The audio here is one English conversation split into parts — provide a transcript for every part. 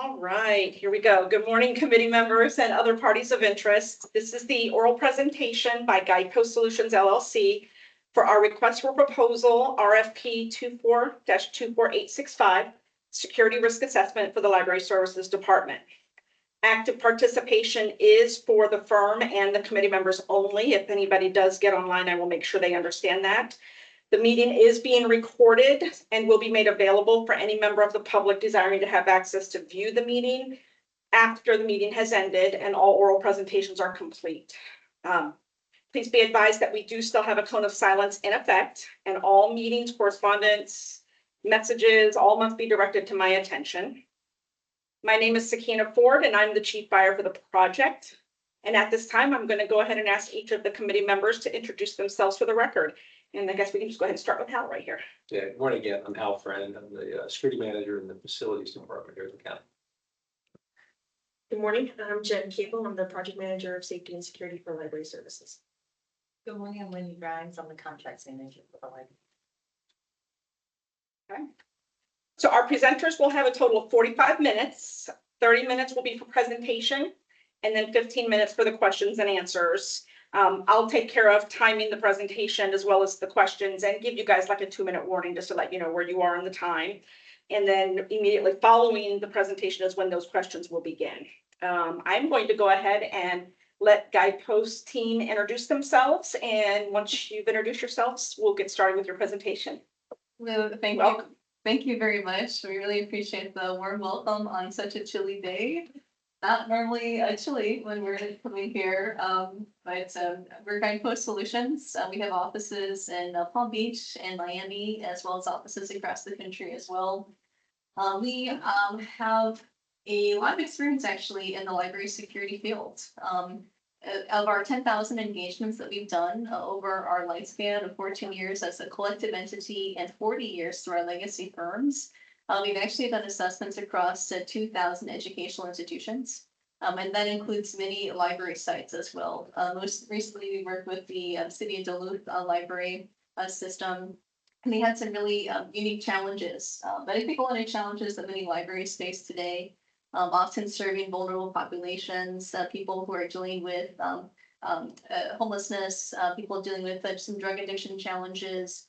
All right, here we go. Good morning, committee members and other parties of interest. This is the oral presentation by Guidepost Solutions LLC for our request for proposal RFP-24-24865, Security Risk Assessment for the Library Services Department. Active participation is for the firm and the committee members only. If anybody does get online, I will make sure they understand that. The meeting is being recorded and will be made available for any member of the public desiring to have access to view the meeting after the meeting has ended and all oral presentations are complete. Please be advised that we do still have a cone of silence in effect, and all meetings, correspondence, messages, all must be directed to my attention. My name is Sakina Ford, and I'm the chief buyer for the project. And at this time, I'm going to go ahead and ask each of the committee members to introduce themselves for the record. And I guess we can just go ahead and start with Hal right here. Yeah, good morning again. I'm Hal Friend. I'm the security manager in the facilities department here at the county. Good morning. I'm Jen Cable. I'm the project manager of safety and security for library services. Good morning. I'm Wendy Grimes. I'm the contracts manager for the library. Okay. So our presenters will have a total of 45 minutes. 30 minutes will be for presentation, and then 15 minutes for the questions and answers. I'll take care of timing the presentation as well as the questions and give you guys like a 2-minute warning just to let you know where you are on the time. And then immediately following the presentation is when those questions will begin. I'm going to go ahead and let Guidepost team introduce themselves. And once you've introduced yourselves, we'll get started with your presentation. Well, thank Welcome. you. Thank you very much. We really appreciate the warm welcome on such a chilly day. Not normally chilly when we're coming here, but we're Guidepost Solutions. We have offices in Palm Beach and Miami, as well as offices across the country as well. We have a lot of experience actually in the library security field. Of our 10,000 engagements that we've done over our lifespan of 14 years as a collective entity and 40 years through our legacy firms, we've actually done assessments across 2,000 educational institutions, and that includes many library sites as well. Most recently, we worked with the City of Duluth library system, and they had some really unique challenges. But I think a lot of challenges that many libraries face today, often serving vulnerable populations, people who are dealing with homelessness, people dealing with some drug addiction challenges.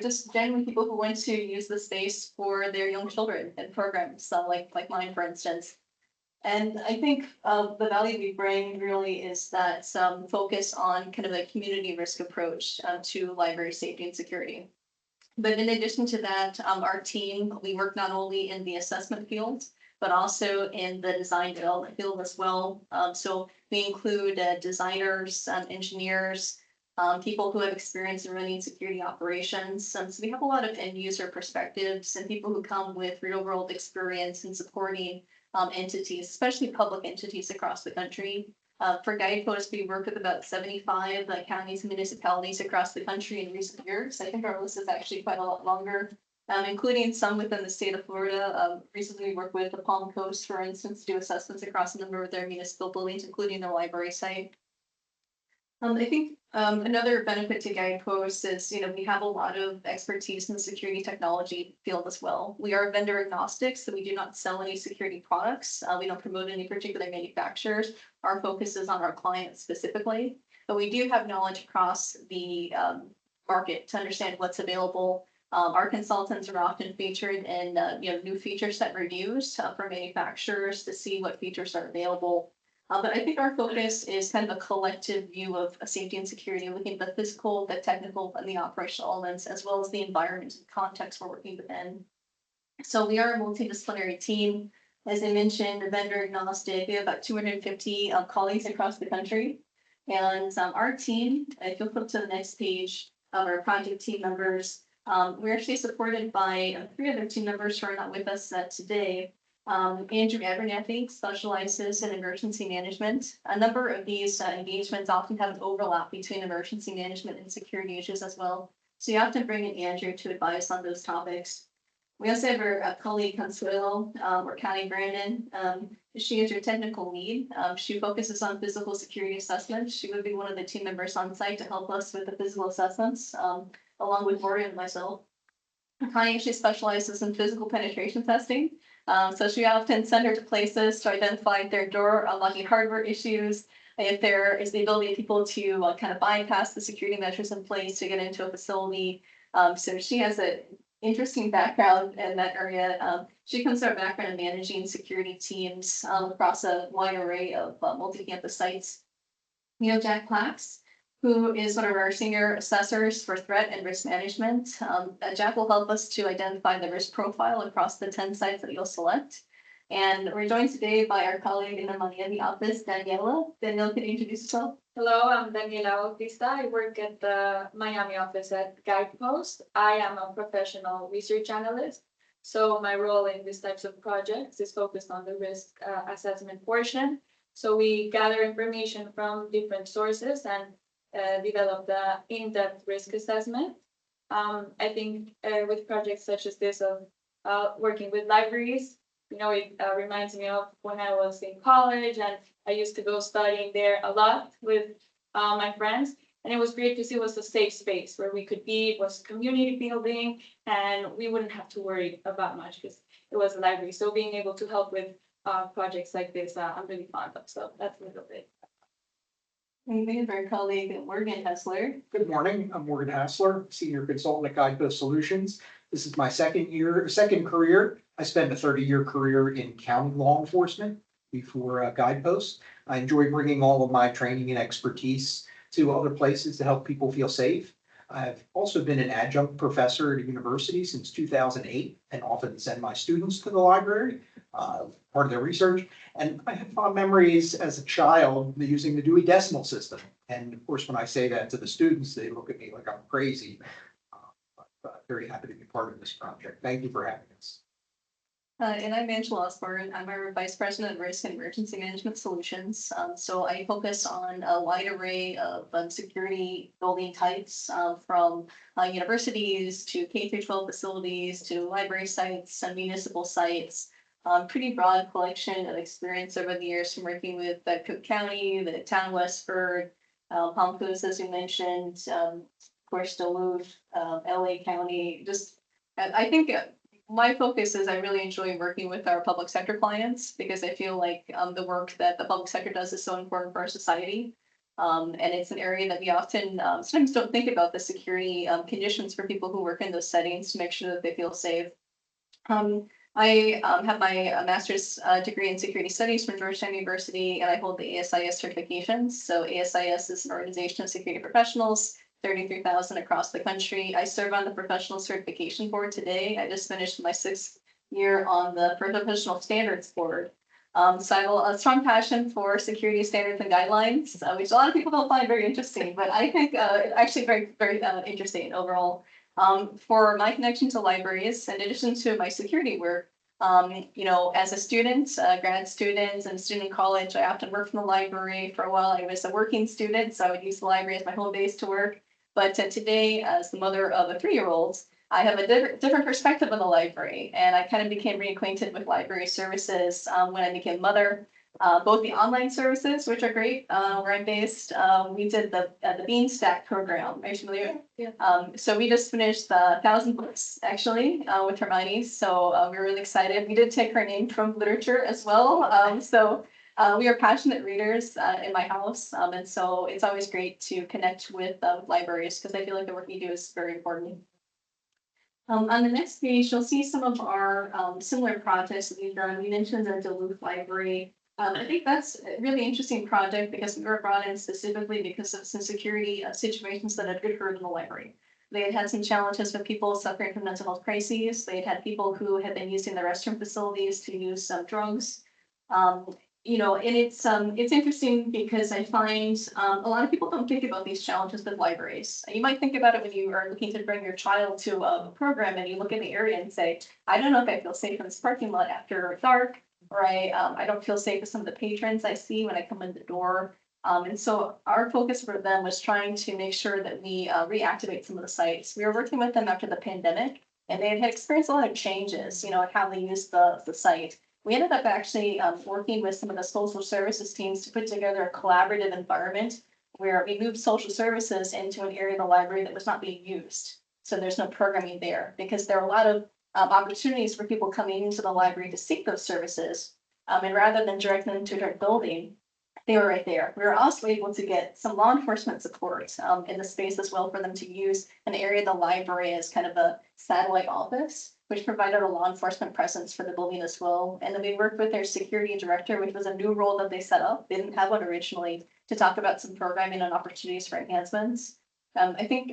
Just generally people who want to use the space for their young children and programs, like mine, for instance. And I think the value we bring really is that focus on kind of a community risk approach to library safety and security. But in addition to that, our team, we work not only in the assessment field, but also in the design development field as well. So we include designers, engineers, people who have experience in running security operations. So we have a lot of end user perspectives and people who come with real world experience in supporting entities, especially public entities across the country. For Guidepost, we work with about 75 counties and municipalities across the country in recent years. I think our list is actually quite a lot longer, including some within the state of Florida. Recently, we worked with the Palm Coast, for instance, to do assessments across a number of their municipal buildings, including their library site. I think another benefit to Guidepost is, we have a lot of expertise in the security technology field as well. We are vendor agnostic, so we do not sell any security products. We don't promote any particular manufacturers. Our focus is on our clients specifically, but we do have knowledge across the market to understand what's available. Our consultants are often featured in new feature set reviews for manufacturers to see what features are available. But I think our focus is kind of a collective view of safety and security, looking at the physical, the technical, and the operational elements, as well as the environment and context we're working within. So we are a multidisciplinary team. As I mentioned, vendor agnostic. We have about 250 colleagues across the country. And our team, if you'll flip to the next page, our project team members, we're actually supported by 3 other team members who are not with us today. Andrew Abernathy specializes in emergency management. A number of these engagements often have an overlap between emergency management and security issues as well. So you often bring in Andrew to advise on those topics. We also have our colleague Consuelo, or Connie Brandon. She is your technical lead. She focuses on physical security assessments. She would be one of the team members on site to help us with the physical assessments, along with Morgan and myself. Connie actually specializes in physical penetration testing. So she often send her to places to identify if there are door unlocking hardware issues, if there is the ability of people to kind of bypass the security measures in place to get into a facility. So she has an interesting background in that area. She comes from a background in managing security teams across a wide array of multi-campus sites. We have Jack Plax, who is one of our senior assessors for threat and risk management. Jack will help us to identify the risk profile across the 10 sites that you'll select. And we're joined today by our colleague in the Miami office, Daniela. Daniela, can you introduce yourself? Hello, I'm Daniela Bautista. I work at the Miami office at Guidepost. I am a professional research analyst. So my role in these types of projects is focused on the risk assessment portion. So we gather information from different sources and develop the in-depth risk assessment. I think with projects such as this of working with libraries, it reminds me of when I was in college and I used to go studying there a lot with my friends. And it was great to see it was a safe space where we could be, it was community building, and we wouldn't have to worry about much because it was a library. So being able to help with projects like this, I'm really fond of. So that's a little bit. And we have our colleague Morgan Hessler. Good morning, I'm Morgan Hassler, Senior Consultant at Guidepost Solutions. This is my second career. I spent a 30-year career in county law enforcement before Guidepost. I enjoy bringing all of my training and expertise to other places to help people feel safe. I've also been an adjunct professor at a university since 2008 and often send my students to the library, part of their research. And I have fond memories as a child using the Dewey Decimal System. And of course, when I say that to the students, they look at me like I'm crazy. But very happy to be part of this project. Thank you for having us. And I'm Angela Osborne. I'm our Vice President of Risk and Emergency Management Solutions. So I focus on a wide array of security building types from universities to K-12 facilities to library sites and municipal sites. Pretty broad collection of experience over the years from working with Cook County, the town of Westford, Palm Coast, as you mentioned, of course, Duluth, LA County. I think my focus is I really enjoy working with our public sector clients because I feel like the work that the public sector does is so important for our society. And it's an area that we often sometimes don't think about the security conditions for people who work in those settings to make sure that they feel safe. I have my master's degree in security studies from Georgetown University, and I hold the ASIS certifications. So ASIS is an organization of security professionals, 33,000 across the country. I serve on the professional certification board today. I just finished my 6th year on the professional standards board. So I have a strong passion for security standards and guidelines, which a lot of people don't find very interesting, but I think actually very, very interesting overall. For my connection to libraries, in addition to my security work, as a student, grad student and student in college, I often worked in the library. For a while, I was a working student, so I would use the library as my home base to work. But today, as the mother of a 3-year-old, I have a different perspective on the library, and I kind of became reacquainted with library services when I became a mother. Both the online services, which are great, where I'm based. We did the Bean Stack program. Are you familiar? Yeah. So we just finished the 1,000 books actually with Hermione. So we're really excited. We did take her name from literature as well. So we are passionate readers in my house, and so it's always great to connect with libraries because I feel like the work you do is very important. On the next page, you'll see some of our similar projects that we've done. We mentioned the Duluth Library. I think that's a really interesting project because we were brought in specifically because of some security situations that had occurred in the library. They had had some challenges with people suffering from mental health crises. They had had people who had been using the restroom facilities to use some drugs. And it's interesting because I find a lot of people don't think about these challenges with libraries. You might think about it when you are looking to bring your child to a program and you look in the area and say, I don't know if I feel safe in this parking lot after dark. Or I don't feel safe with some of the patrons I see when I come in the door. And so our focus for them was trying to make sure that we reactivate some of the sites. We were working with them after the pandemic, and they had experienced a lot of changes, in how they use the site. We ended up actually working with some of the social services teams to put together a collaborative environment where we moved social services into an area of the library that was not being used. So there's no programming there because there are a lot of opportunities for people coming into the library to seek those services. And rather than directing them to their building, they were right there. We were also able to get some law enforcement support in the space as well for them to use an area of the library as kind of a satellite office, which provided a law enforcement presence for the building as well. And then we worked with their security director, which was a new role that they set up. They didn't have one originally, to talk about some programming and opportunities for enhancements. I think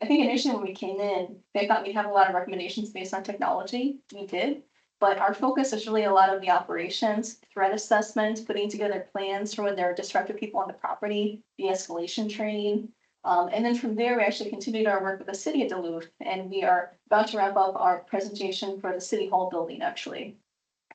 initially when we came in, they thought we'd have a lot of recommendations based on technology. We did. But our focus is really a lot of the operations, threat assessment, putting together plans for when there are disruptive people on the property, de-escalation training. And then from there, we actually continued our work with the city of Duluth, and we are about to wrap up our presentation for the city hall building, actually.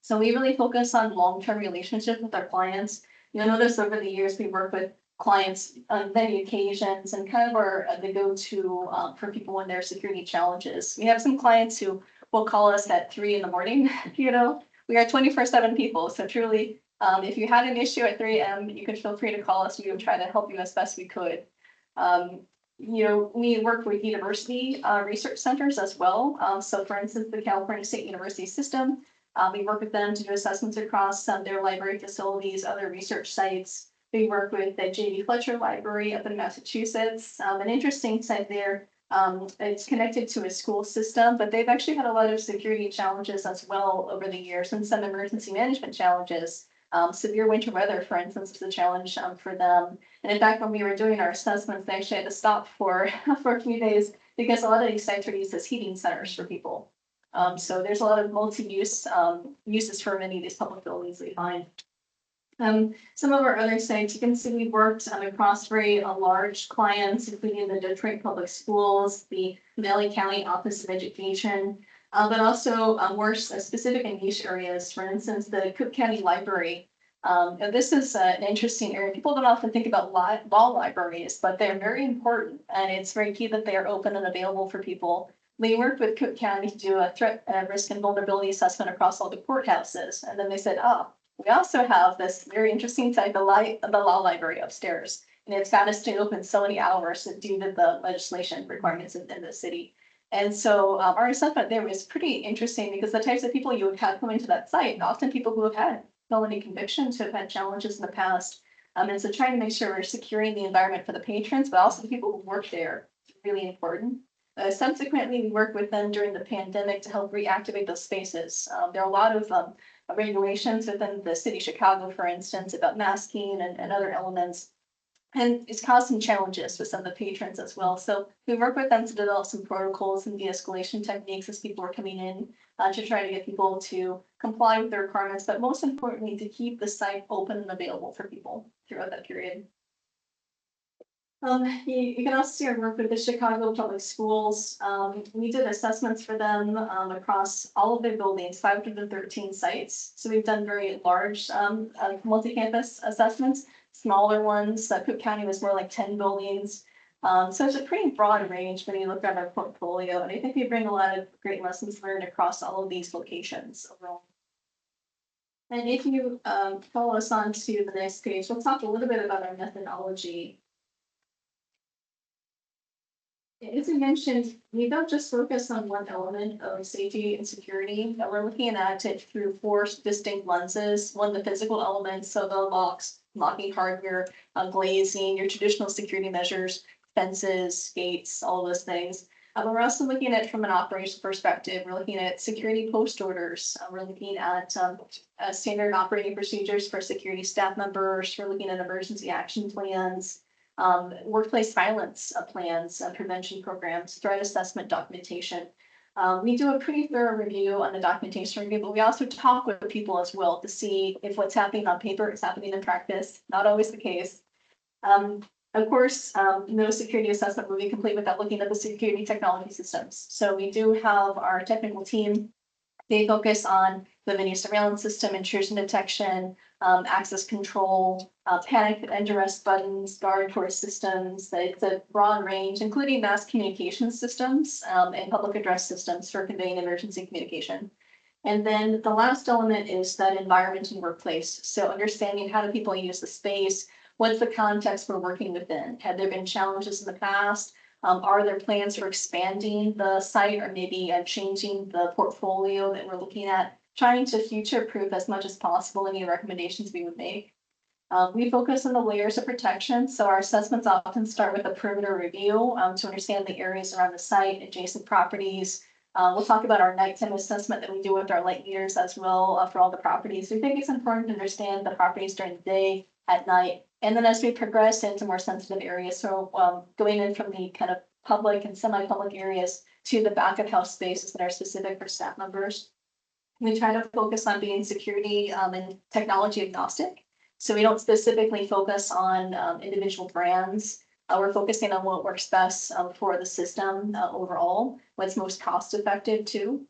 So we really focus on long-term relationships with our clients. You'll notice over the years, we work with clients on many occasions and kind of are the go-to for people when there are security challenges. We have some clients who will call us at 3 a.m. We are 24/7 people. So truly, if you had an issue at 3 a.m., you could feel free to call us. We would try to help you as best we could. We work with university research centers as well. So for instance, the California State University system, we work with them to do assessments across their library facilities, other research sites. We work with the J.D. Fletcher Library up in Massachusetts. An interesting site there. It's connected to a school system, but they've actually had a lot of security challenges as well over the years and some emergency management challenges. Severe winter weather, for instance, is a challenge for them. And in fact, when we were doing our assessments, they actually had to stop for a few days because a lot of these sites are used as heating centers for people. So there's a lot of multi-use uses for many of these public buildings we find. Some of our other sites, you can see we worked across very large clients, including the Detroit Public Schools, the Valley County Office of Education, but also more specific and niche areas. For instance, the Cook County Library. This is an interesting area. People don't often think about law libraries, but they're very important, and it's very key that they are open and available for people. We worked with Cook County to do a threat, risk, and vulnerability assessment across all the courthouses, and then they said, we also have this very interesting site, the law library upstairs, and it's got to stay open so many hours due to the legislation requirements in the city. And so our assessment there was pretty interesting because the types of people you would have coming to that site, often people who have had felony convictions, who have had challenges in the past. And so trying to make sure we're securing the environment for the patrons, but also the people who work there, is really important. Subsequently, we worked with them during the pandemic to help reactivate those spaces. There are a lot of regulations within the city of Chicago, for instance, about masking and other elements. And it's caused some challenges with some of the patrons as well. So we work with them to develop some protocols and de-escalation techniques as people are coming in to try to get people to comply with the requirements, but most importantly, to keep the site open and available for people throughout that period. You can also see our work with the Chicago Public Schools. We did assessments for them across all of their buildings, 513 sites. So we've done very large multi-campus assessments, smaller ones. Cook County was more like 10 buildings. So it's a pretty broad range when you look at our portfolio. And I think we bring a lot of great lessons learned across all of these locations overall. And if you follow us on to the next page, we'll talk a little bit about our methodology. As I mentioned, we don't just focus on one element of safety and security. We're looking at it through 4 distinct lenses. One, the physical elements, so the locks, locking hardware, glazing, your traditional security measures, fences, gates, all those things. But we're also looking at it from an operational perspective. We're looking at security post orders. We're looking at standard operating procedures for security staff members. We're looking at emergency action plans. Workplace violence plans, prevention programs, threat assessment documentation. We do a pretty thorough review on the documentation review, but we also talk with people as well to see if what's happening on paper is happening in practice. Not always the case. Of course, no security assessment will be complete without looking at the security technology systems. So we do have our technical team. They focus on the video surveillance system, intrusion detection, access control, panic and duress buttons, guard door systems. It's a broad range, including mass communication systems and public address systems for conveying emergency communication. And then the last element is that environment and workplace. So understanding how do people use the space, what's the context we're working within? Have there been challenges in the past? Are there plans for expanding the site or maybe changing the portfolio that we're looking at? Trying to future-proof as much as possible any recommendations we would make. We focus on the layers of protection, so our assessments often start with a perimeter review to understand the areas around the site, adjacent properties. We'll talk about our nighttime assessment that we do with our light meters as well for all the properties. We think it's important to understand the properties during the day, at night, and then as we progress into more sensitive areas, so going in from the kind of public and semi-public areas to the back of house spaces that are specific for staff members. We try to focus on being security and technology agnostic. So we don't specifically focus on individual brands. We're focusing on what works best for the system overall, what's most cost effective too.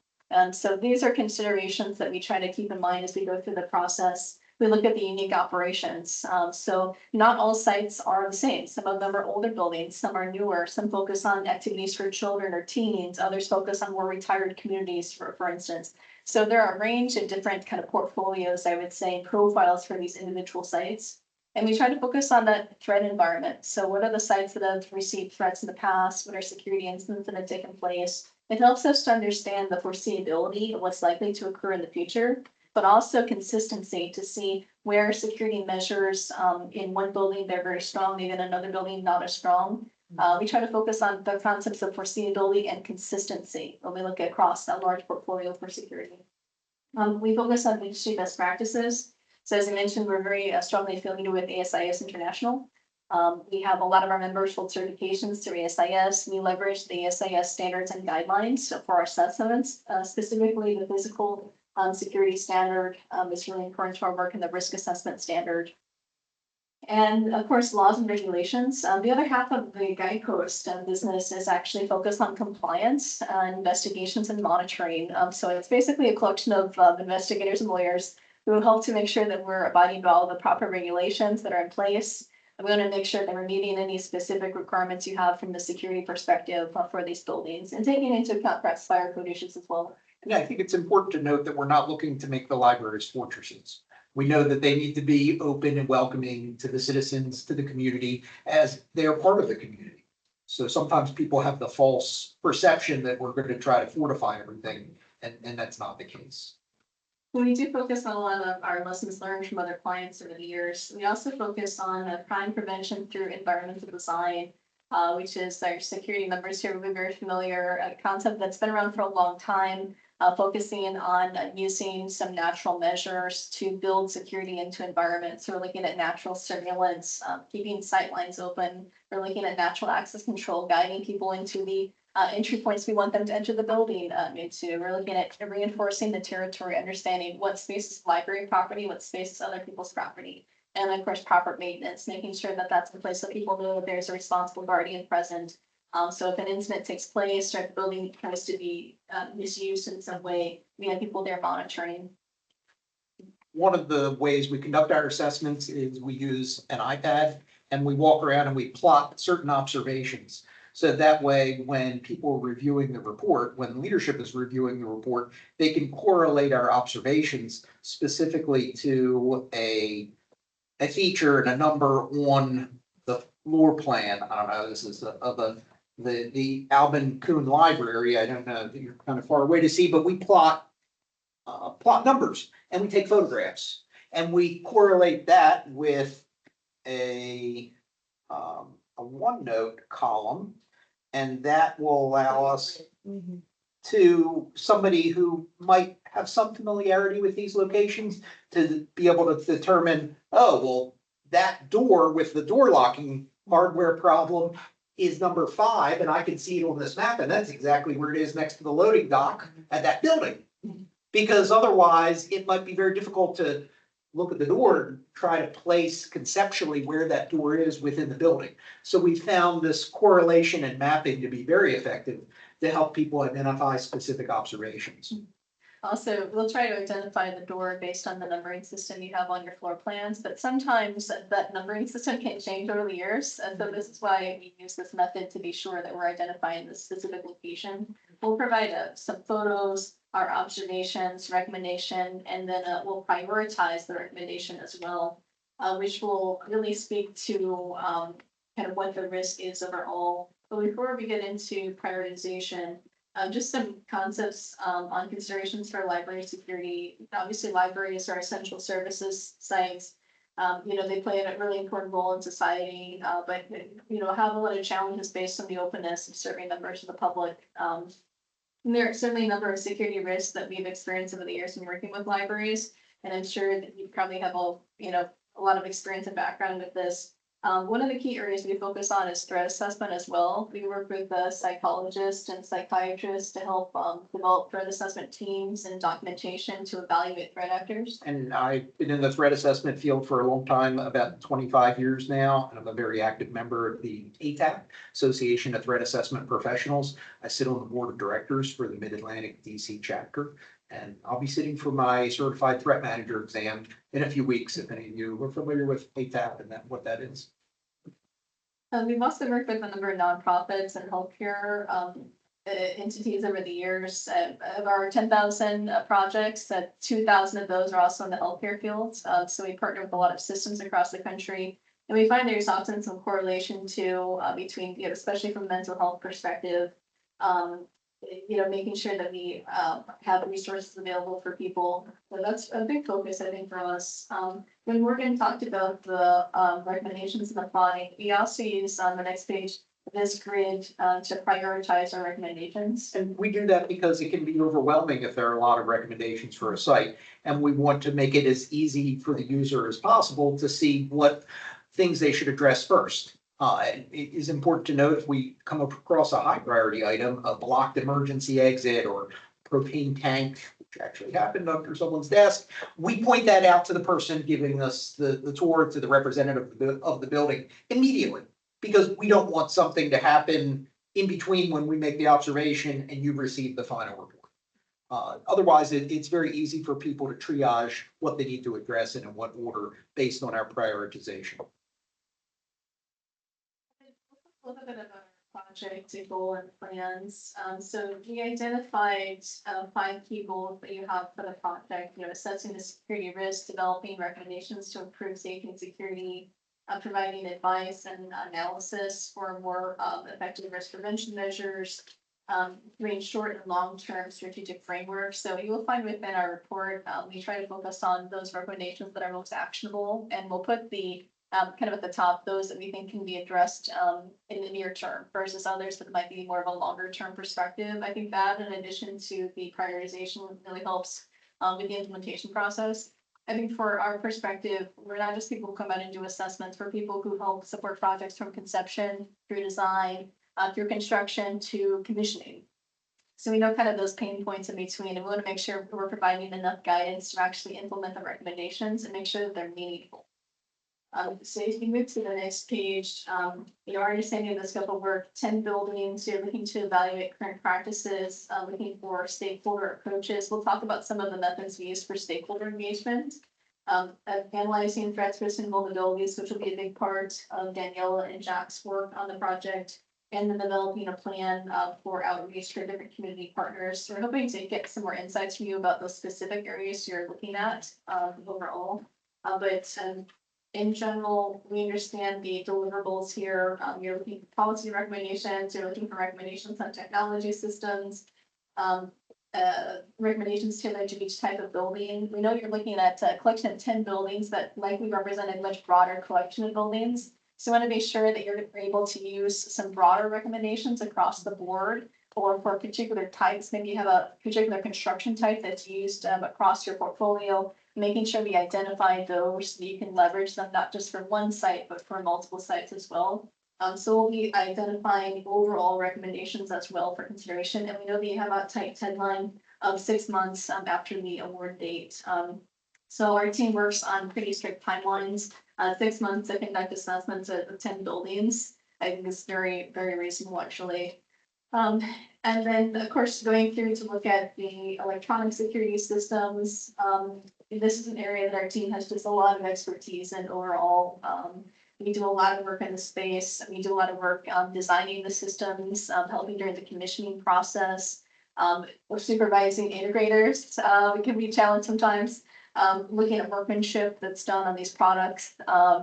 So these are considerations that we try to keep in mind as we go through the process. We look at the unique operations. So not all sites are the same. Some of them are older buildings, some are newer, some focus on activities for children or teens, others focus on more retired communities, for instance. So there are a range of different kind of portfolios, I would say, profiles for these individual sites. And we try to focus on that threat environment. So what are the sites that have received threats in the past? What are security incidents that have taken place? It helps us to understand the foreseeability of what's likely to occur in the future, but also consistency to see where security measures in one building, they're very strong, maybe in another building, not as strong. We try to focus on the concepts of foreseeability and consistency when we look across a large portfolio for security. We focus on industry best practices. So as I mentioned, we're very strongly affiliated with ASIS International. We have a lot of our members hold certifications through ASIS. We leverage the ASIS standards and guidelines for our assessments, specifically the physical security standard is really important to our work in the risk assessment standard. And of course, laws and regulations. The other half of the Guidepost business is actually focused on compliance, investigations and monitoring. So it's basically a collection of investigators and lawyers who help to make sure that we're abiding by all the proper regulations that are in place. And we want to make sure that we're meeting any specific requirements you have from the security perspective for these buildings and taking into account perhaps fire code issues as well. And I think it's important to note that we're not looking to make the libraries fortresses. We know that they need to be open and welcoming to the citizens, to the community, as they are part of the community. So sometimes people have the false perception that we're going to try to fortify everything, and that's not the case. We do focus on a lot of our lessons learned from other clients over the years. We also focus on crime prevention through environmental design, which is our security members here will be very familiar, a concept that's been around for a long time. Focusing on using some natural measures to build security into environments. So we're looking at natural surveillance, keeping sight lines open. We're looking at natural access control, guiding people into the entry points we want them to enter the building into. We're looking at reinforcing the territory, understanding what space is library property, what space is other people's property. And of course, proper maintenance, making sure that that's in place so people know that there's a responsible guardian present. So if an incident takes place or if the building tries to be misused in some way, we have people there monitoring. One of the ways we conduct our assessments is we use an iPad and we walk around and we plot certain observations. So that way, when people are reviewing the report, when leadership is reviewing the report, they can correlate our observations specifically to a feature and a number on the floor plan. I don't know, this is of the Alvin Kuhn Library. I don't know, you're kind of far away to see, but we plot numbers and we take photographs and we correlate that with a OneNote column, and that will allow us to somebody who might have some familiarity with these locations to be able to determine, oh, well, that door with the door locking hardware problem is number 5, and I can see it on this map, and that's exactly where it is next to the loading dock at that building. Because otherwise, it might be very difficult to look at the door and try to place conceptually where that door is within the building. So we found this correlation and mapping to be very effective to help people identify specific observations. Also, we'll try to identify the door based on the numbering system you have on your floor plans, but sometimes that numbering system can change over the years. And so this is why we use this method to be sure that we're identifying the specific location. We'll provide some photos, our observations, recommendation, and then we'll prioritize the recommendation as well, which will really speak to kind of what the risk is overall. But before we get into prioritization, just some concepts on considerations for library security. Obviously, libraries are essential services sites. They play a really important role in society, but, have a lot of challenges based on the openness of serving members of the public. And there are certainly a number of security risks that we've experienced over the years in working with libraries. And I'm sure that you probably have a lot of experience and background with this. One of the key areas we focus on is threat assessment as well. We work with psychologists and psychiatrists to help develop threat assessment teams and documentation to evaluate threat actors. And I've been in the threat assessment field for a long time, about 25 years now, and I'm a very active member of the ATAP, Association of Threat Assessment Professionals. I sit on the board of directors for the Mid-Atlantic DC chapter, and I'll be sitting for my certified threat manager exam in a few weeks, if any of you are familiar with ATAP and what that is. We've also worked with a number of nonprofits and healthcare entities over the years. Of our 10,000 projects, 2,000 of those are also in the healthcare field. So we partner with a lot of systems across the country. And we find there's often some correlation to between, especially from a mental health perspective, making sure that we have resources available for people. So that's a big focus, I think, for us. When Morgan talked about the recommendations and applying, we also use on the next page this grid to prioritize our recommendations. And we do that because it can be overwhelming if there are a lot of recommendations for a site. And we want to make it as easy for the user as possible to see what things they should address first. It is important to note if we come across a high priority item, a blocked emergency exit or propane tank, which actually happened under someone's desk, we point that out to the person giving us the tour, to the representative of the building immediately, because we don't want something to happen in between when we make the observation and you receive the final report. Otherwise, it's very easy for people to triage what they need to address and in what order based on our prioritization. A little bit of our project goal and plans. So we identified 5 key goals that you have for the project. Assessing the security risk, developing recommendations to improve safety and security, providing advice and analysis for more effective risk prevention measures, doing short and long-term strategic frameworks. So you will find within our report, we try to focus on those recommendations that are most actionable, and we'll put the kind of at the top, those that we think can be addressed in the near term versus others that might be more of a longer term perspective. I think that in addition to the prioritization really helps with the implementation process. I think for our perspective, we're not just people who come out and do assessments, we're people who help support projects from conception through design, through construction to commissioning. So we know kind of those pain points in between, and we want to make sure we're providing enough guidance to actually implement the recommendations and make sure that they're meaningful. So if you move to the next page, our understanding of the scope of work, 10 buildings, you're looking to evaluate current practices, looking for stakeholder approaches. We'll talk about some of the methods we use for stakeholder engagement, analyzing threats, risks, and vulnerabilities, which will be a big part of Daniela and Jack's work on the project, and then developing a plan for outreach for different community partners. So we're hoping to get some more insights from you about those specific areas you're looking at overall. But in general, we understand the deliverables here. You're looking for policy recommendations, you're looking for recommendations on technology systems, recommendations tailored to each type of building. We know you're looking at a collection of 10 buildings that likely represent a much broader collection of buildings. So we want to be sure that you're able to use some broader recommendations across the board, or for particular types, maybe you have a particular construction type that's used across your portfolio, making sure we identify those so you can leverage them not just for one site, but for multiple sites as well. So we'll be identifying overall recommendations as well for consideration. And we know that you have a tight deadline of 6 months after the award date. So our team works on pretty strict timelines, 6 months to conduct assessments of 10 buildings. I think it's very, very reasonable actually. And then of course, going through to look at the electronic security systems. This is an area that our team has just a lot of expertise in overall. We do a lot of work in the space. We do a lot of work designing the systems, helping during the commissioning process. We're supervising integrators. It can be a challenge sometimes. looking at workmanship that's done on these products,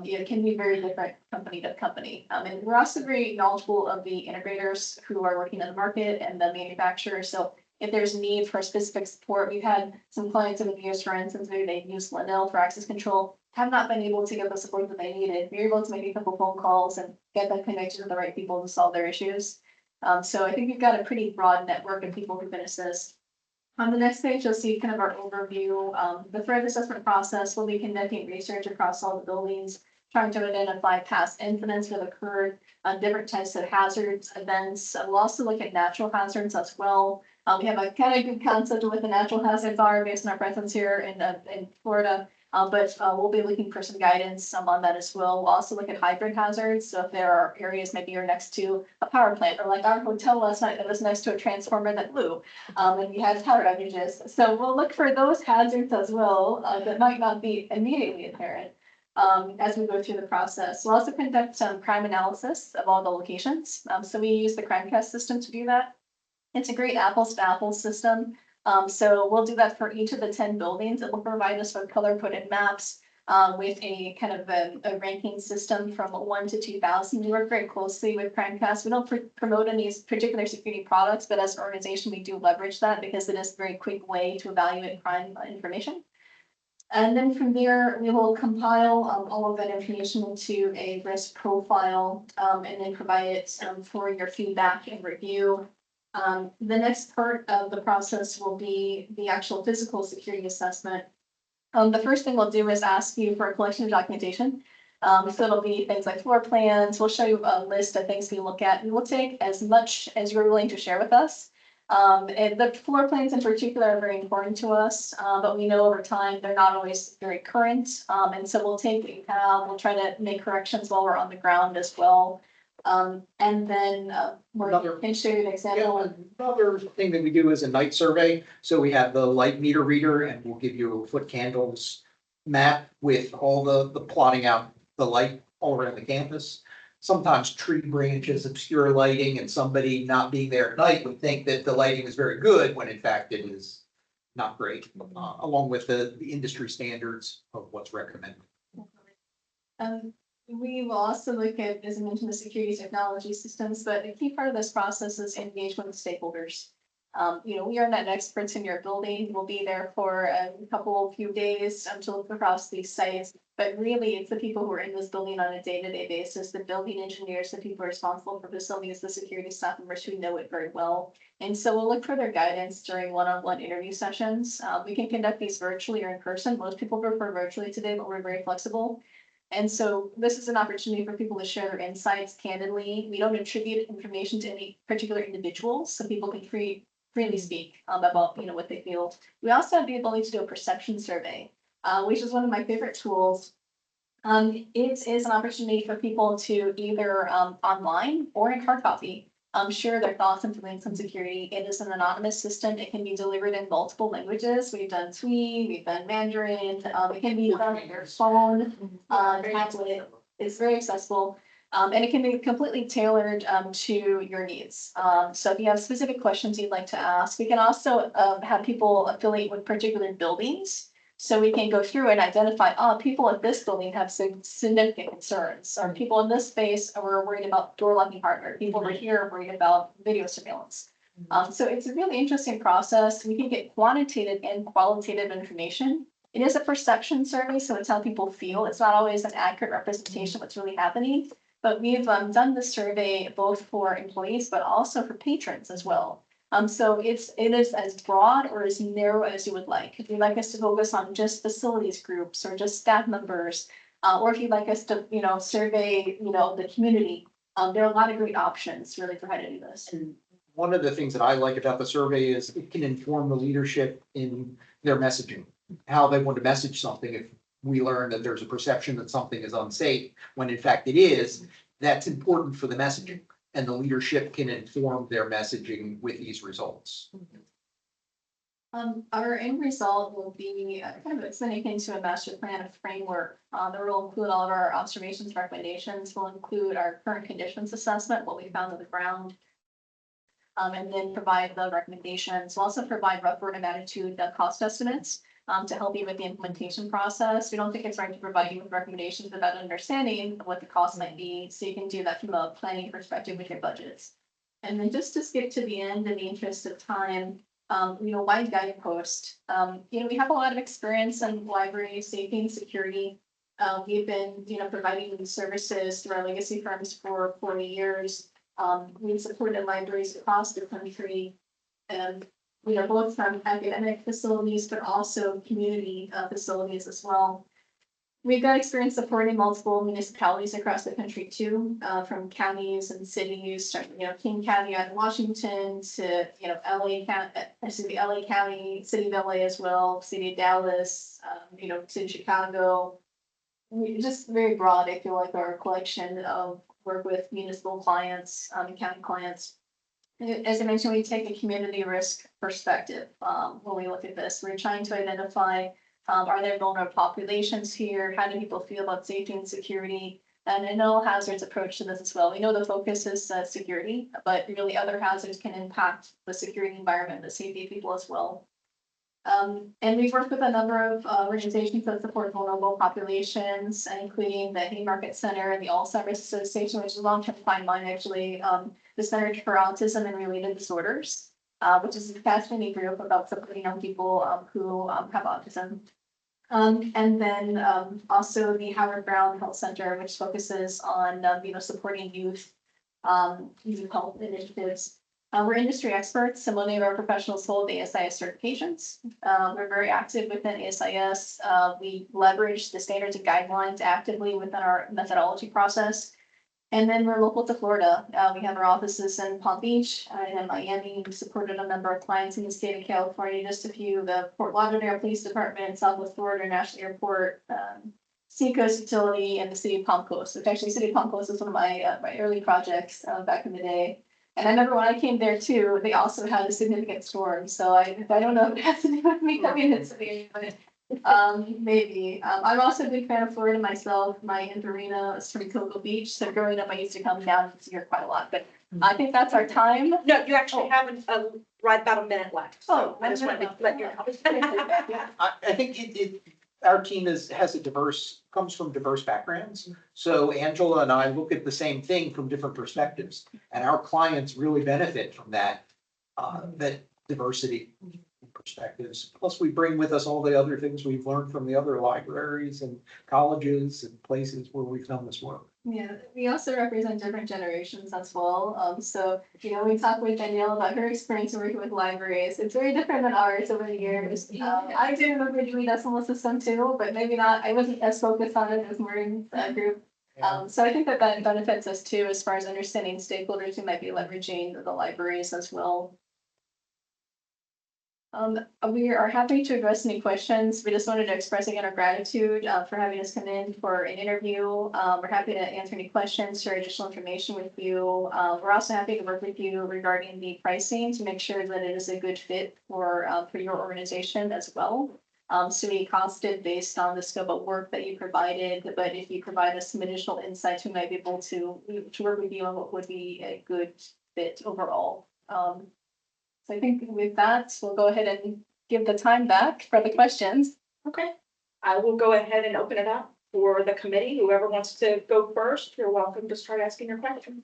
it can be very different company to company. And we're also very knowledgeable of the integrators who are working in the market and the manufacturers. So if there's need for specific support, we've had some clients in the years, for instance, maybe they've used Linnell for access control, have not been able to get the support that they needed. We're able to make a couple phone calls and get them connected to the right people to solve their issues. So I think we've got a pretty broad network of people who can assist. On the next page, you'll see kind of our overview. The threat assessment process will be conducting research across all the buildings, trying to identify past incidents that occurred, different types of hazards, events. We'll also look at natural hazards as well. We have a kind of good concept of what the natural hazards are based on our presence here in Florida. But we'll be looking for some guidance on that as well. We'll also look at hybrid hazards. So if there are areas maybe you're next to a power plant, or like our hotel last night that was next to a transformer that blew, and we had power outages. So we'll look for those hazards as well that might not be immediately apparent as we go through the process. We'll also conduct some crime analysis of all the locations. So we use the CrimeCast system to do that. It's a great apples to apples system. So we'll do that for each of the 10 buildings. It will provide us with color-coded maps with a kind of a ranking system from 1 to 2,000. We work very closely with CrimeCast. We don't promote any particular security products, but as an organization, we do leverage that because it is a very quick way to evaluate crime information. And then from there, we will compile all of that information into a risk profile and then provide it for your feedback and review. The next part of the process will be the actual physical security assessment. The first thing we'll do is ask you for a collection of documentation. So it'll be things like floor plans. We'll show you a list of things we look at. We will take as much as you're willing to share with us. And the floor plans in particular are very important to us, but we know over time they're not always very current. And so we'll take Eval, we'll try to make corrections while we're on the ground as well. And then we're going to show you an example. Another thing that we do is a night survey. So we have the light meter reader and we'll give you a foot candles map with all the plotting out the light all around the campus. Sometimes tree branches obscure lighting and somebody not being there at night would think that the lighting is very good when in fact it is not great, along with the industry standards of what's recommended. We will also look at, as I mentioned, the security technology systems, but a key part of this process is engagement with stakeholders. We are not experts in your building. We'll be there for a few days to look across these sites, but really it's the people who are in this building on a day-to-day basis, the building engineers, the people responsible for facilities, the security staff members who know it very well. And so we'll look for their guidance during one-on-one interview sessions. We can conduct these virtually or in person. Most people prefer virtually today, but we're very flexible. And so this is an opportunity for people to share their insights candidly. We don't attribute information to any particular individuals, so people can freely speak about what they feel. We also have the ability to do a perception survey, which is one of my favorite tools. It is an opportunity for people to either online or in hard copy share their thoughts and feelings on security. It is an anonymous system. It can be delivered in multiple languages. We've done Twi, we've done Mandarin. It can be done on your phone, tablet. It's very accessible. And it can be completely tailored to your needs. So if you have specific questions you'd like to ask, we can also have people affiliate with particular buildings. So we can go through and identify, people at this building have significant concerns, or people in this space are worried about door locking hardware. People over here are worried about video surveillance. So it's a really interesting process. We can get quantitative and qualitative information. It is a perception survey, so it's how people feel. It's not always an accurate representation of what's really happening. But we've done this survey both for employees, but also for patrons as well. So it is as broad or as narrow as you would like. If you'd like us to focus on just facilities groups or just staff members, or if you'd like us to, survey, the community, there are a lot of great options really for how to do this. And one of the things that I like about the survey is it can inform the leadership in their messaging, how they want to message something. If we learn that there's a perception that something is unsafe, when in fact it is, that's important for the messaging. And the leadership can inform their messaging with these results. Our end result will be kind of extending into a master plan of framework that will include all of our observations, recommendations, will include our current conditions assessment, what we found on the ground, and then provide the recommendations. We'll also provide rough order of attitude, cost estimates. to help you with the implementation process. We don't think it's right to provide you with recommendations without understanding what the cost might be, so you can do that from a planning perspective with your budgets. And then just to skip to the end in the interest of time, why Guidepost? We have a lot of experience in library safety and security. We've been, providing these services through our legacy firms for 40 years. We've supported libraries across the country. And we are both from academic facilities, but also community facilities as well. We've got experience supporting multiple municipalities across the country too, from counties and cities, starting, King County out of Washington to, LA County, City of LA as well, City of Dallas, to Chicago. We just very broad, I feel like, our collection of work with municipal clients, and county clients. As I mentioned, we take a community risk perspective when we look at this. We're trying to identify, are there vulnerable populations here? How do people feel about safety and security? And an all hazards approach to this as well. We know the focus is security, but really other hazards can impact the security environment, the safety of people as well. And we've worked with a number of organizations that support vulnerable populations, including the Haymarket Center and the Alzheimer's Association, which is a long-term client of mine, actually, the Center for Autism and Related Disorders, which is a fascinating group about supporting young people who have autism. And then also the Howard Brown Health Center, which focuses on supporting youth health initiatives. We're industry experts, and many of our professionals hold ASIS certifications. We're very active within ASIS. We leverage the standards and guidelines actively within our methodology process. And then we're local to Florida. We have our offices in Palm Beach and in Miami. We've supported a number of clients in the state of California, just a few, the Fort Lauderdale Police Department, Southwest Florida National Airport, Seacoast Utility, and the city of Palm Coast. Which actually, city of Palm Coast was one of my early projects back in the day. And I remember when I came there too, they also had a significant storm. So I don't know if it has to do with me coming into the area, but maybe. I'm also a big fan of Florida myself. My Aunt Verena is from Cocoa Beach. So growing up, I used to come down and see her quite a lot. But I think that's our time. No, you actually have right about a minute left. So I just wanted to let you know. I think our team comes from diverse backgrounds. So Angela and I look at the same thing from different perspectives, and our clients really benefit from that diversity perspectives. Plus, we bring with us all the other things we've learned from the other libraries and colleges and places where we've done this work. Yeah, we also represent different generations as well. So, we talked with Danielle about her experience working with libraries. It's very different than ours over the years. I do remember doing decimal system too, but maybe not. I wasn't as focused on it as Maureen's group. So I think that benefits us too, as far as understanding stakeholders who might be leveraging the libraries as well. We are happy to address any questions. We just wanted to express again our gratitude for having us come in for an interview. We're happy to answer any questions, share additional information with you. We're also happy to work with you regarding the pricing to make sure that it is a good fit for your organization as well. So we costed based on the scope of work that you provided, but if you provide us some additional insights, we might be able to work with you on what would be a good fit overall. So I think with that, we'll go ahead and give the time back for the questions. Okay, I will go ahead and open it up for the committee. Whoever wants to go first, you're welcome to start asking your question.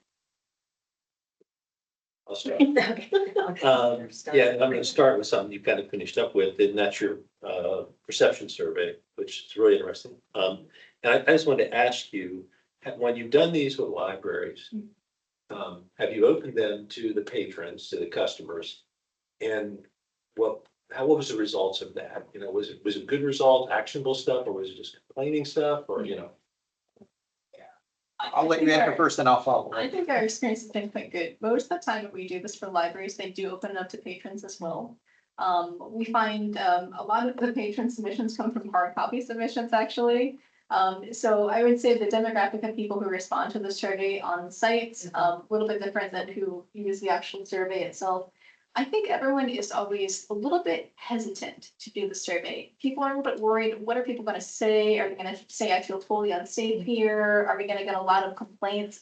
I'll start. Yeah, I'm going to start with something you kind of finished up with, and that's your perception survey, which is really interesting. And I just wanted to ask you, when you've done these with libraries, have you opened them to the patrons, to the customers? And what was the results of that? Was it good result, actionable stuff, or was it just complaining stuff, or I'll let you answer first, and I'll follow. I think our experience has been quite good. Most of the time when we do this for libraries, they do open it up to patrons as well. We find a lot of the patron submissions come from hard copy submissions, actually. So I would say the demographic of people who respond to the survey on site, a little bit different than who use the actual survey itself. I think everyone is always a little bit hesitant to do the survey. People are a little bit worried, what are people going to say? Are they going to say, I feel totally unsafe here? Are we going to get a lot of complaints?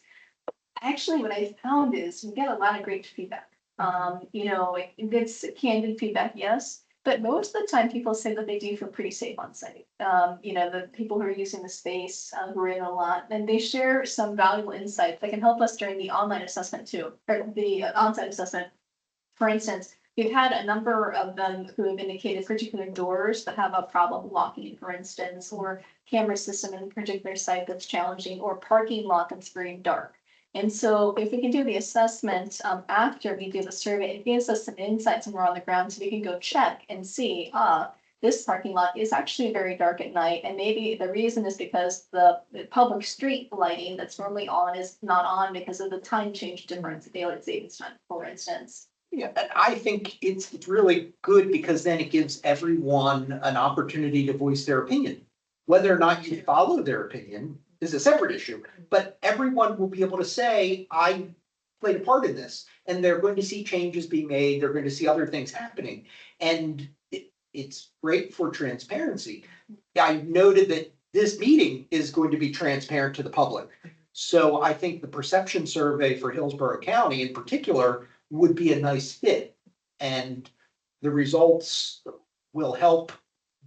Actually, what I found is we get a lot of great feedback. It's candid feedback, yes. But most of the time, people say that they do feel pretty safe on site. The people who are using the space, who are in a lot, and they share some valuable insights that can help us during the online assessment too, or the onsite assessment. For instance, we've had a number of them who have indicated particular doors that have a problem locking, for instance, or camera system in a particular site that's challenging, or parking lot that's very dark. And so if we can do the assessment after we do the survey, it gives us some insights when we're on the ground, so we can go check and see, this parking lot is actually very dark at night. And maybe the reason is because the public street lighting that's normally on is not on because of the time change difference, daylight savings time, for instance. Yeah, and I think it's really good because then it gives everyone an opportunity to voice their opinion. Whether or not you follow their opinion is a separate issue, but everyone will be able to say, I played a part in this. And they're going to see changes being made, they're going to see other things happening. And it's great for transparency. I noted that this meeting is going to be transparent to the public. So I think the perception survey for Hillsborough County in particular would be a nice fit. And the results will help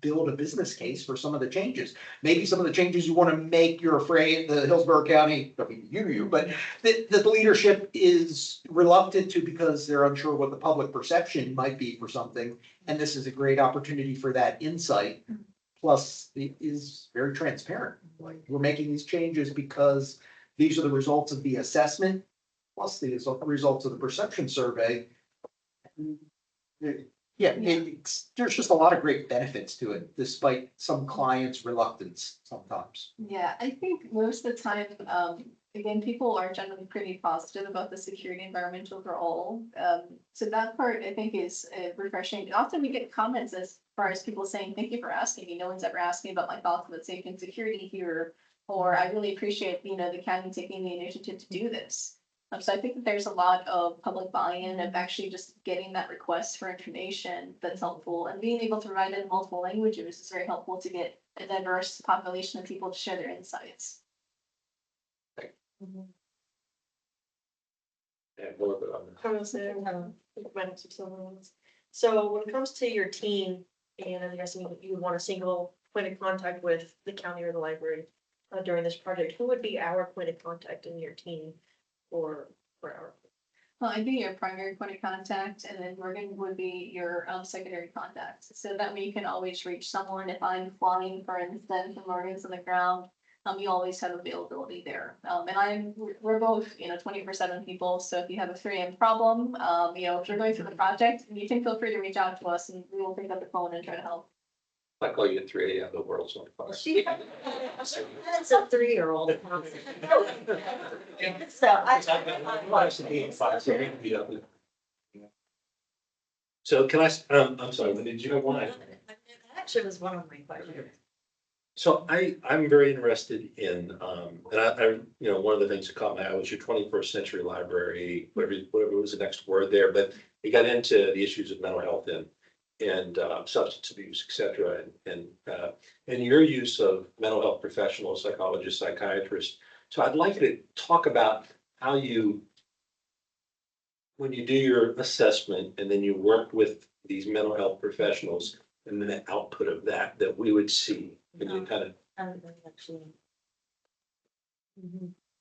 build a business case for some of the changes. Maybe some of the changes you want to make, you're afraid the Hillsborough County, I mean, but the leadership is reluctant to because they're unsure what the public perception might be for something. And this is a great opportunity for that insight. Plus, it is very transparent. Like, we're making these changes because these are the results of the assessment, plus the results of the perception survey. There's just a lot of great benefits to it, despite some clients' reluctance sometimes. Yeah, I think most of the time, again, people are generally pretty positive about the security environment overall. So that part I think is refreshing. Often we get comments as far as people saying, thank you for asking me. No one's ever asked me about my thoughts about safety and security here. Or I really appreciate, the county taking the initiative to do this. So I think that there's a lot of public buy-in of actually just getting that request for information that's helpful, and being able to write it in multiple languages is very helpful to get a diverse population of people to share their insights. Yeah, more of it on that. I was there, minutes of someone else. So when it comes to your team, and I'm guessing you would want a single point of contact with the county or the library during this project, who would be our point of contact in your team for our? Well, I'd be your primary point of contact, and then Morgan would be your secondary contact. So that way you can always reach someone. If I'm flying, for instance, and Morgan's on the ground, you always have availability there. And we're both, 24/7 people. So if you have a 3 AM problem, if you're going through the project, you can feel free to reach out to us, and we will pick up the phone and try to help. I call you at 3 AM, the world's on fire. That's a 3-year-old. So can I, I'm sorry, when did you have one? Actually was one of my questions. So I'm very interested in, and I, one of the things that caught my eye was your 21st century library, whatever was the next word there, but it got into the issues of mental health and substance abuse, et cetera, and your use of mental health professionals, psychologists, psychiatrists. So I'd like you to talk about how when you do your assessment and then you work with these mental health professionals, and then the output of that we would see, and you kind of.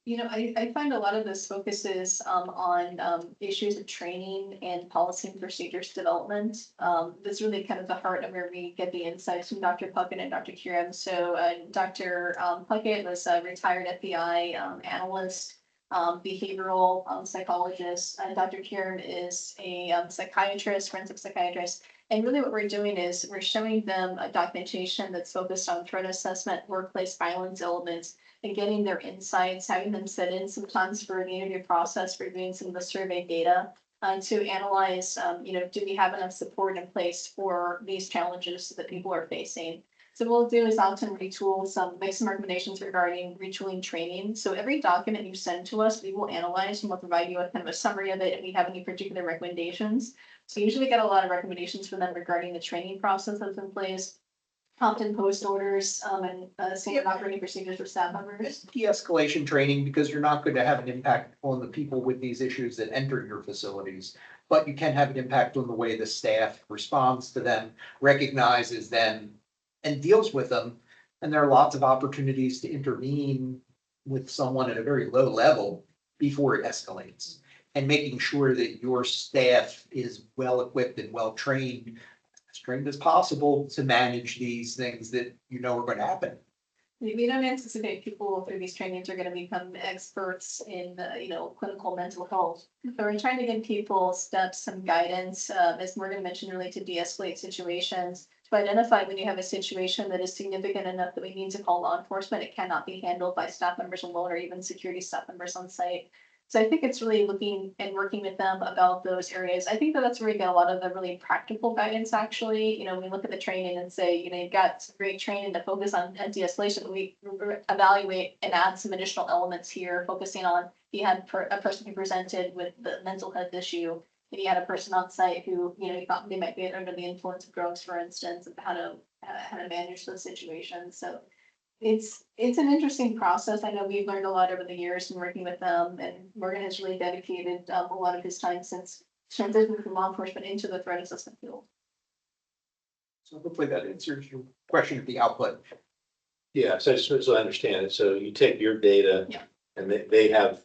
I find a lot of this focuses on issues of training and policy and procedures development. That's really kind of the heart of where we get the insights from Dr. Puckett and Dr. Kiram. So Dr. Puckett was a retired FBI analyst, behavioral psychologist. Dr. Kiram is a psychiatrist, forensic psychiatrist. And really what we're doing is we're showing them a documentation that's focused on threat assessment, workplace violence elements, and getting their insights, having them set in some funds for the interview process, reviewing some of the survey data to analyze, do we have enough support in place for these challenges that people are facing? So what we'll do is often make some recommendations regarding retooling training. So every document you send to us, we will analyze and we'll provide you with kind of a summary of it if we have any particular recommendations. So usually we get a lot of recommendations from them regarding the training process that's in place, prompt and post orders, and, standard operating procedures for staff members. De-escalation training, because you're not going to have an impact on the people with these issues that enter your facilities. But you can have an impact on the way the staff responds to them, recognizes them, and deals with them. And there are lots of opportunities to intervene with someone at a very low level before it escalates. And making sure that your staff is well equipped and well trained, as trained as possible to manage these things that you know are going to happen. We don't anticipate people through these trainings are gonna become experts in, clinical mental health. So we're trying to give people steps, some guidance, as Morgan mentioned, really to de-escalate situations. To identify when you have a situation that is significant enough that we need to call law enforcement, it cannot be handled by staff members alone or even security staff members on site. So I think it's really looking and working with them about those areas. I think that that's where we get a lot of the really practical guidance, actually. We look at the training and say, you've got some great training to focus on de-escalation, but we evaluate and add some additional elements here, focusing on, if you had a person who presented with the mental health issue, if you had a person on site who, you thought they might be under the influence of drugs, for instance, of how to manage those situations. So it's an interesting process. I know we've learned a lot over the years in working with them, and Morgan has really dedicated a lot of his time since transitioning from law enforcement into the threat assessment field. So hopefully that answers your question of the output. Yeah, so I understand it. So you take your data. Yeah. And they have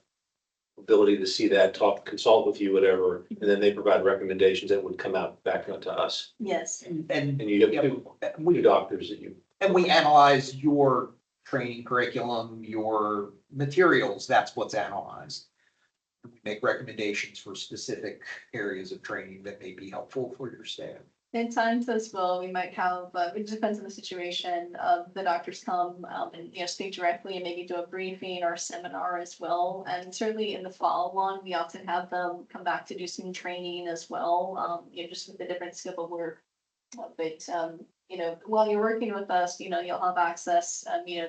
ability to see that, talk, consult with you, whatever, and then they provide recommendations that would come out back onto us. Yes. And And you have two we doctors that you. And we analyze your training curriculum, your materials, that's what's analyzed. We make recommendations for specific areas of training that may be helpful for your staff. At times as well, we might have, it depends on the situation, the doctors come and, speak directly and maybe do a briefing or a seminar as well. And certainly in the follow-on, we often have them come back to do some training as well, just with the different scope of work. But, while you're working with us, you'll have access,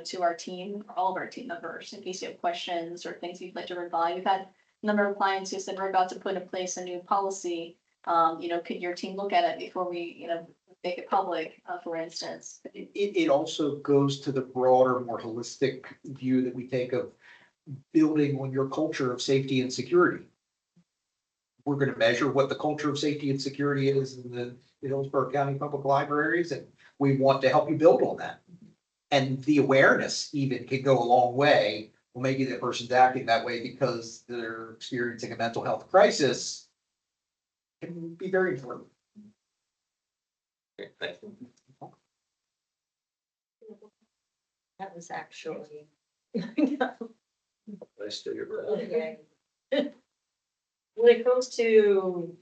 to our team, all of our team members, in case you have questions or things you'd like to run by. We've had a number of clients who said, we're about to put in place a new policy. Could your team look at it before we, make it public, for instance? It also goes to the broader, more holistic view that we take of building on your culture of safety and security. We're going to measure what the culture of safety and security is in the Hillsborough County Public Libraries, and we want to help you build on that. And the awareness even can go a long way. Well, maybe the person's acting that way because they're experiencing a mental health crisis. Can be very important. Okay, thank you. That was actually. I still your breath. Okay. When it comes to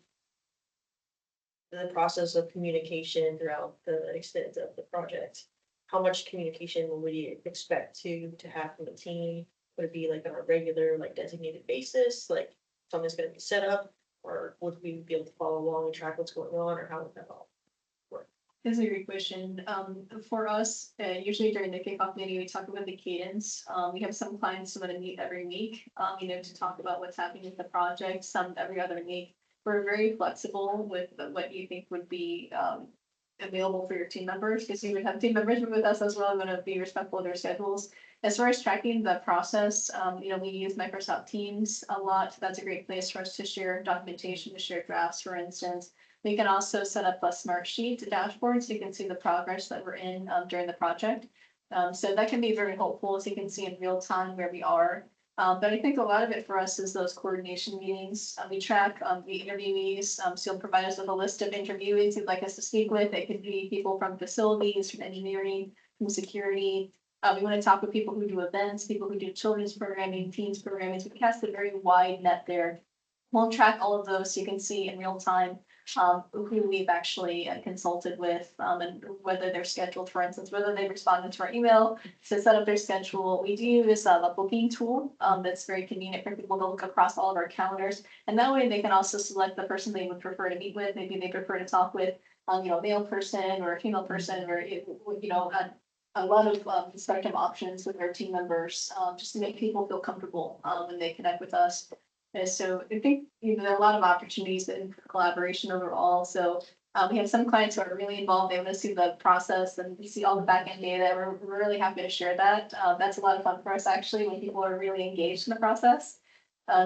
the process of communication throughout the extent of the project, how much communication would we expect to have from the team? Would it be like on a regular, like designated basis, like something's gonna be set up? Or would we be able to follow along and track what's going on, or how would that all work? That's a great question. For us, usually during the kickoff meeting, we talk about the cadence. We have some clients who want to meet every week, to talk about what's happening with the project, some every other week. We're very flexible with what you think would be available for your team members, because you would have team members with us as well. I'm going to be respectful of their schedules. As far as tracking the process, we use Microsoft Teams a lot. That's a great place for us to share documentation, to share drafts, for instance. We can also set up a smart sheet, a dashboard, so you can see the progress that we're in during the project. So that can be very helpful, so you can see in real time where we are. But I think a lot of it for us is those coordination meetings. We track the interviewees, so you'll provide us with a list of interviewees you'd like us to speak with. It could be people from facilities, from engineering, from security. We want to talk with people who do events, people who do children's programming, teens programming. So we cast a very wide net there. We'll track all of those so you can see in real time who we've actually consulted with and whether they're scheduled, for instance, whether they responded to our email to set up their schedule. We do use a booking tool that's very convenient for people to look across all of our calendars. And that way they can also select the person they would prefer to meet with. Maybe they prefer to talk with, a male person or a female person, or, a lot of spectrum options with our team members, just to make people feel comfortable when they connect with us. And so I think there are a lot of opportunities in collaboration overall. So We have some clients who are really involved. They want to see the process and see all the back end data. We're really happy to share that. That's a lot of fun for us actually when people are really engaged in the process.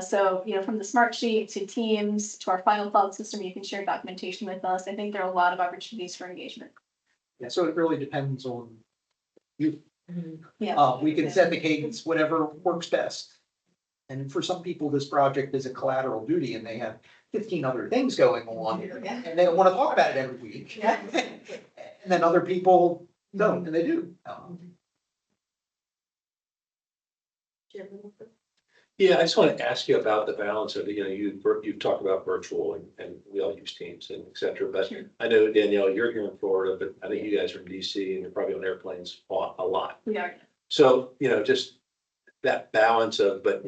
So, from the smart sheet to Teams to our final cloud system, you can share documentation with us. I think there are a lot of opportunities for engagement. Yeah, so it really depends on you. Yeah. We can set the cadence, whatever works best. And for some people, this project is a collateral duty and they have 15 other things going on and they don't want to talk about it every week. Yeah. And then other people don't, and they do. Yeah, I just want to ask you about the balance of, you've talked about virtual and we all use Teams and et cetera, but Sure. I know Danielle, you're here in Florida, but I think you guys are in DC and you're probably on airplanes a lot. We are. So, just that balance of, but,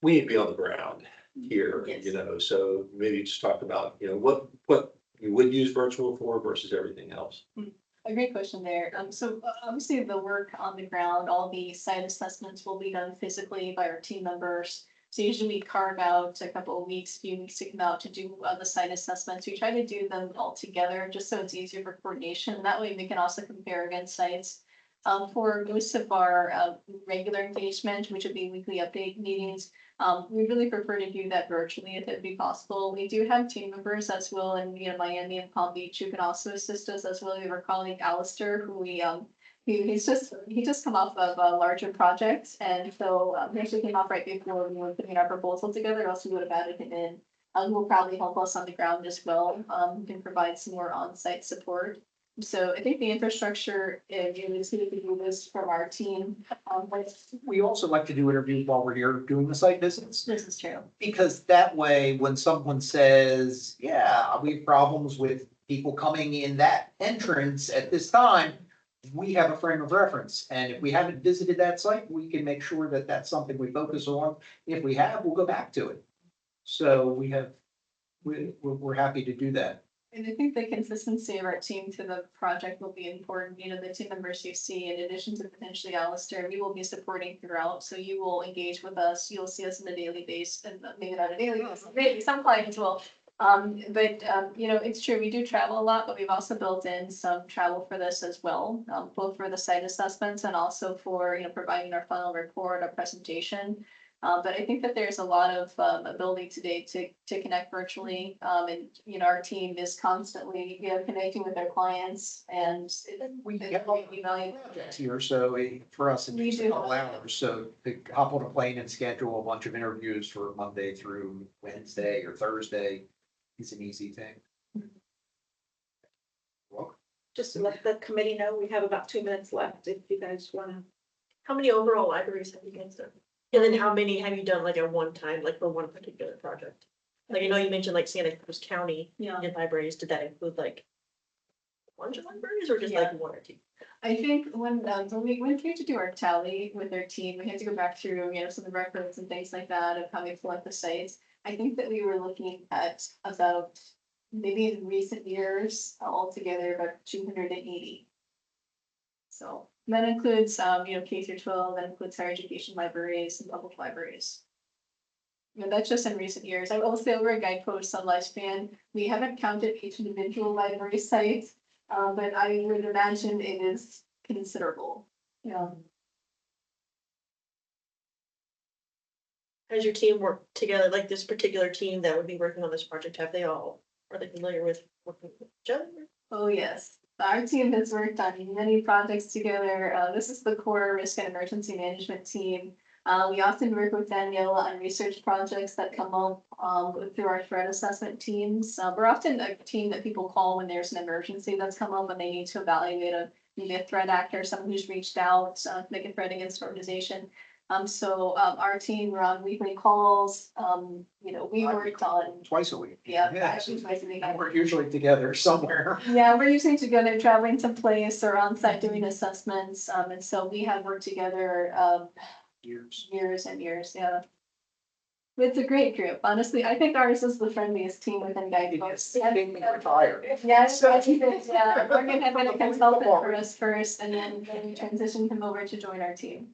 we need to be on the ground here, Yes. so maybe just talk about, what you would use virtual for versus everything else. A great question there. So obviously the work on the ground, all the site assessments will be done physically by our team members. So usually we carve out a couple of weeks, few weeks to come out to do the site assessments. We try to do them all together just so it's easier for coordination. That way we can also compare against sites. For most of our regular engagement, which would be weekly update meetings, we really prefer to do that virtually if it'd be possible. We do have team members as well in Miami and Palm Beach who can also assist us as well. We have our colleague Alistair, who he just come off of a larger project, and so he actually came off right before we were putting our proposal together. Else we would have added him in. Who will probably help us on the ground as well. Who can provide some more on-site support. So I think the infrastructure is going to do this from our team. We also like to do interviews while we're here doing the site visits. This is true. Because that way, when someone says, yeah, we have problems with people coming in that entrance at this time, we have a frame of reference. And if we haven't visited that site, we can make sure that that's something we focus on. If we have, we'll go back to it. So we're happy to do that. And I think the consistency of our team to the project will be important. The team members you see, in addition to potentially Alistair, we will be supporting throughout. So you will engage with us. You'll see us on a daily basis, and maybe not a daily basis, maybe some clients will. It's true, we do travel a lot, but we've also built in some travel for this as well, both for the site assessments and also for, providing our final report, our presentation. But I think that there's a lot of ability today to connect virtually. And our team is constantly, connecting with our clients and We it's get all evaluated. projects here, so for us, We it's a do. couple hours, so to hop on a plane and schedule a bunch of interviews for Monday through Wednesday or Thursday is an easy thing. Welcome. Just to let the committee know, we have about 2 minutes left if you guys want to. How many overall libraries have you guys done? And then how many have you done like at one time, like for one particular project? Like I know you mentioned like Santa Cruz County Yeah. libraries. Did that include like a bunch of libraries or just like one or two? I think when we went through to do our tally with our team, we had to go back through, some of the records and things like that of how we select the sites. I think that we were looking at about, maybe in recent years, altogether about 280. So that includes, K through 12, that includes higher education libraries and public libraries. That's just in recent years. I will say over at Guidepost on Lifespan, we haven't counted each individual library site, but I would imagine it is considerable. Has your team worked together, like this particular team that would be working on this project? Are they familiar with working with each other? Oh, yes. Our team has worked on many projects together. This is the core risk and emergency management team. We often work with Danielle on research projects that come up through our threat assessment teams. We're often a team that people call when there's an emergency that's come up and they need to evaluate maybe a threat actor, someone who's reached out to make a threat against an organization. Our team, we're on weekly calls. We worked on, Twice a week. actually twice a week. We're usually together somewhere. Yeah, we're usually together traveling someplace or on site doing assessments. And so we have worked together years and years. Yeah. It's a great group. Honestly, I think ours is the friendliest team within Guidepost. Being retired. Yes, yeah. Morgan had been a consultant for us first, and then we transitioned him over to join our team.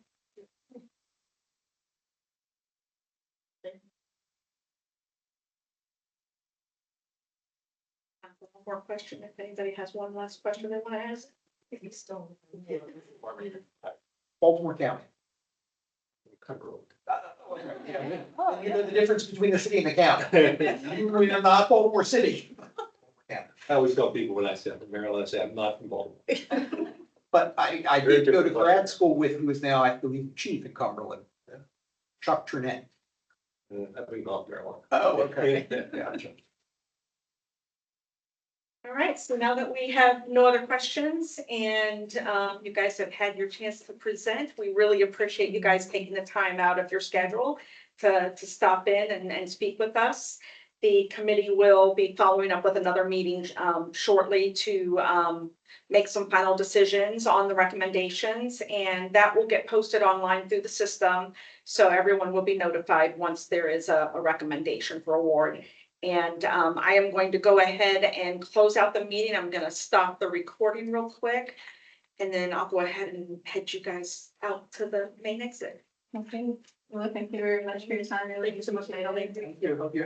one more question, if anybody has one last question they want to ask. If you still. Baltimore County. Cumberland. You know the difference between the city and the county. You're not Baltimore City. I always tell people when I say I'm from Maryland, I say I'm not from Baltimore. But I did go to grad school with, who is now, I believe, chief in Cumberland. Chuck Trinet. I bring off Maryland. Oh, okay. Gotcha. All right, so now that we have no other questions and you guys have had your chance to present, we really appreciate you guys taking the time out of your schedule to stop in and speak with us. The committee will be following up with another meeting shortly to make some final decisions on the recommendations, and that will get posted online through the system. So everyone will be notified once there is a recommendation for award. And I am going to go ahead and close out the meeting. I'm going to stop the recording real quick, and then I'll go ahead and head you guys out to the main exit. Okay, well, thank you very much for your time. Really Thank you so much, Naomi. appreciate it. Thank you. Hope you have a